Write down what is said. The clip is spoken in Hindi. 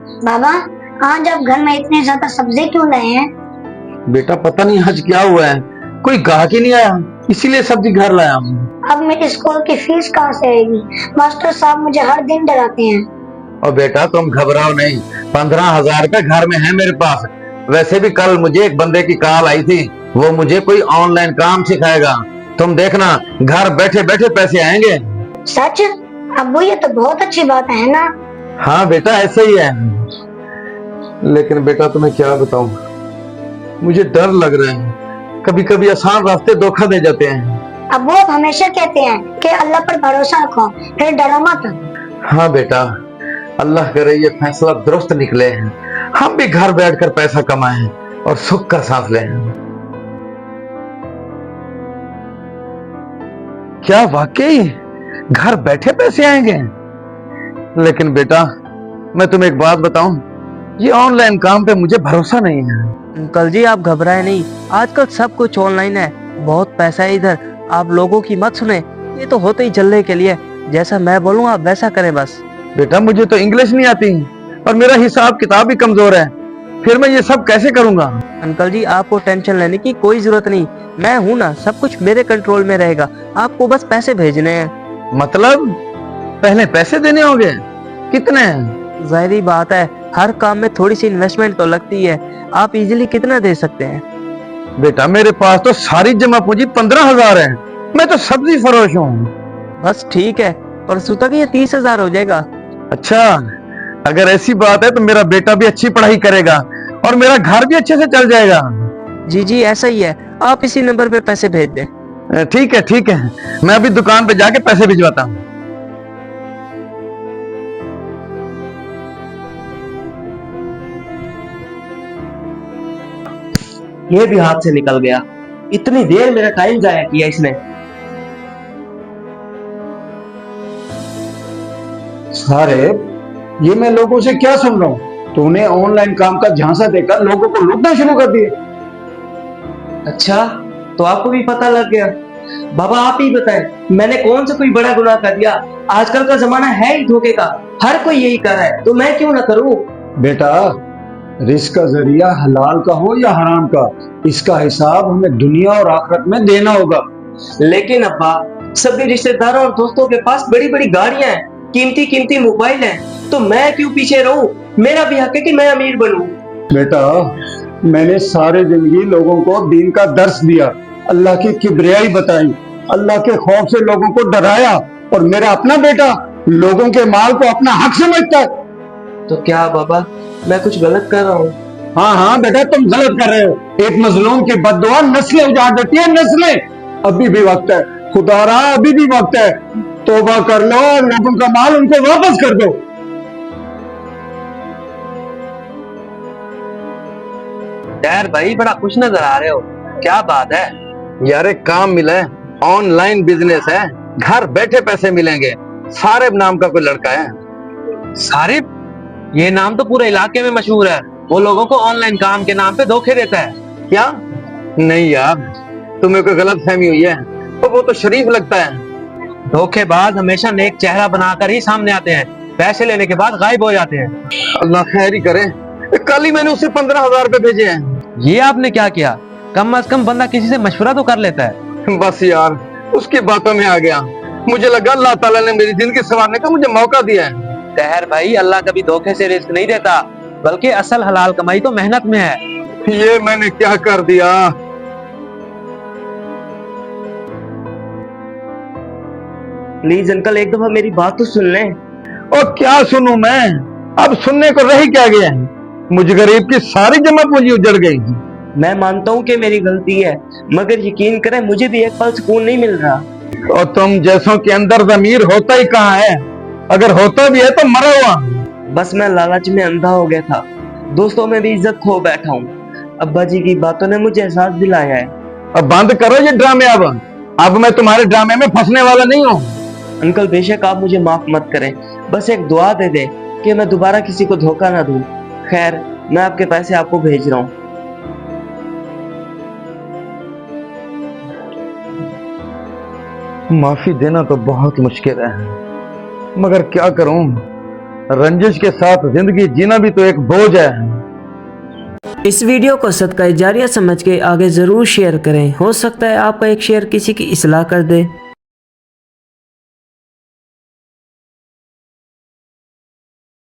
बाबा, आज आप घर में इतने ज्यादा सब्जी क्यों लाए हैं? बेटा पता नहीं आज क्या हुआ है, कोई गाहक ही नहीं आया, इसीलिए सब्जी घर लाया हूँ। अब मेरी स्कूल की फीस कहाँ से आएगी? मास्टर साहब मुझे हर दिन डराते हैं। और बेटा तुम घबराओ नहीं, 15,000 रुपए घर में है मेरे पास। वैसे भी कल मुझे एक बंदे की कॉल आई थी, वो मुझे कोई ऑनलाइन काम सिखाएगा। तुम देखना घर बैठे बैठे पैसे आएंगे। सच? अब्बू, ये तो बहुत अच्छी बात है ना? हाँ बेटा ऐसे ही है, लेकिन बेटा तुम्हें क्या बताऊं, मुझे डर लग रहा है। कभी कभी आसान रास्ते धोखा दे जाते हैं। अब्बू, आप हमेशा कहते हैं कि अल्लाह पर भरोसा रखो, फिर डरो मत। हाँ बेटा, अल्लाह करे ये फैसला दुरुस्त निकले हैं, हम भी घर बैठकर पैसा कमाएं और सुख का सांस लें। क्या वाकई घर बैठे पैसे आएंगे? लेकिन बेटा मैं तुम्हें एक बात बताऊं, ये ऑनलाइन काम पे मुझे भरोसा नहीं है। अंकल जी, आप घबराए नहीं, आजकल सब कुछ ऑनलाइन है, बहुत पैसा है इधर। आप लोगों की मत सुने, ये तो होते ही चलने के लिए। जैसा मैं बोलूँ आप वैसा करें बस। बेटा मुझे तो इंग्लिश नहीं आती और मेरा हिसाब किताब भी कमजोर है, फिर मैं ये सब कैसे करूंगा? अंकल जी, आपको टेंशन लेने की कोई जरूरत नहीं, मैं हूँ ना, सब कुछ मेरे कंट्रोल में रहेगा। आपको बस पैसे भेजने हैं। मतलब पहले पैसे देने होंगे? कितने? जाहिर बात है, हर काम में थोड़ी सी इन्वेस्टमेंट तो लगती है। आप इजीली कितना दे सकते हैं? बेटा मेरे पास तो सारी जमा पूंजी 15,000 है, मैं तो सब्जी फरोश हूँ। बस ठीक है, परसों तक ये 30,000 हो जाएगा। अच्छा, अगर ऐसी बात है तो मेरा बेटा भी अच्छी पढ़ाई करेगा और मेरा घर भी अच्छे से चल जाएगा। जी जी ऐसा ही है, आप इसी नंबर पे पैसे भेज दें। ठीक है, मैं अभी दुकान पे जाके पैसे भिजवाता हूँ। ये भी हाथ से निकल गया, इतनी देर मेरा टाइम जाया किया इसने। सारे, ये मैं लोगों से क्या सुन रहा हूँ? तूने ऑनलाइन काम का झांसा देकर लोगों को लूटना शुरू कर दिया। अच्छा, तो आपको भी पता लग गया? बाबा आप ही बताएं, मैंने कौन सा कोई बड़ा गुनाह कर दिया? आजकल का जमाना है ही धोखे का, हर कोई यही कर रहा है, तो मैं क्यों ना करूं? बेटा, रिस्क का जरिया हलाल का हो या हराम का, इसका हिसाब हमें दुनिया और आखिरत में देना होगा। लेकिन अब्बा, सभी रिश्तेदारों और दोस्तों के पास बड़ी बड़ी गाड़ियां हैं, कीमती कीमती मोबाइल हैं, तो मैं क्यों पीछे रहूं? मेरा भी हक है कि मैं अमीर बनूं। बेटा, मैंने सारी जिंदगी लोगों को दीन का दर्स दिया, अल्लाह की किबरियाई बताई, अल्लाह के खौफ से लोगों को डराया, और मेरा अपना बेटा लोगों के माल को अपना हक समझता है। तो क्या बाबा, मैं कुछ गलत कर रहा हूँ? हाँ बेटा, तुम गलत कर रहे हो। एक मजलूम की बद्दुआ नस्लें उजाड़ देती है, नस्लें। अभी भी वक्त है, खुदारा अभी भी वक्त है, तौबा कर लो और लोगों का माल उनको वापस कर दो। यार भाई, बड़ा खुश नजर आ रहे हो, क्या बात है? यार एक काम मिला है, ऑनलाइन बिजनेस है, घर बैठे पैसे मिलेंगे। सारेब नाम का कोई लड़का है। सारिब? ये नाम तो पूरे इलाके में मशहूर है, वो लोगों को ऑनलाइन काम के नाम पे धोखे देता है। क्या? नहीं यार, तुम्हें कोई गलत फहमी हुई है, वो तो शरीफ लगता है। धोखेबाज हमेशा नेक चेहरा बनाकर ही सामने आते हैं, पैसे लेने के बाद गायब हो जाते हैं। अल्लाह खैर ही करे, कल ही मैंने उसे 15,000 रुपए भेजे हैं। ये आपने क्या किया? कम अज कम बंदा किसी से मशवरा तो कर लेता है। बस यार, उसकी बातों में आ गया, मुझे लगा अल्लाह ताला ने मेरी जिंदगी संवारने का मुझे मौका दिया है। तहर भाई, अल्लाह कभी धोखे से रिस्क नहीं देता, बल्कि असल हलाल कमाई तो मेहनत में है। ये मैंने क्या कर दिया? प्लीज अंकल, एक दफा मेरी बात तो सुन लें। और क्या सुनूं मैं, अब सुनने को रह क्या गया है? मुझ गरीब की सारी जमा पूंजी उजड़ गई। मैं मानता हूँ कि मेरी गलती है, मगर यकीन करें मुझे भी एक पल सुकून नहीं मिल रहा। और तुम जैसों के अंदर ज़मीर होता ही कहाँ है? अगर होता भी है तो मरा हुआ। बस मैं लालच में अंधा हो गया था, दोस्तों में भी इज्जत खो बैठा हूँ। अब्बा जी की बातों ने मुझे एहसास दिलाया है। अब बंद करो ये ड्रामे। अब मैं तुम्हारे ड्रामे में फंसने वाला नहीं हूँ। अंकल, बेशक आप मुझे माफ मत करें, बस एक दुआ दे दे कि मैं दोबारा किसी को धोखा ना दूं। खैर, मैं आपके पैसे आपको भेज रहा हूँ। माफी देना तो बहुत मुश्किल है, मगर क्या करूं, रंजिश के साथ जिंदगी जीना भी तो एक बोझ है। इस वीडियो को सदका जारिया समझ के आगे ज़रूर शेयर करें। हो सकता है आपका एक शेयर किसी की इस्लाह कर दे।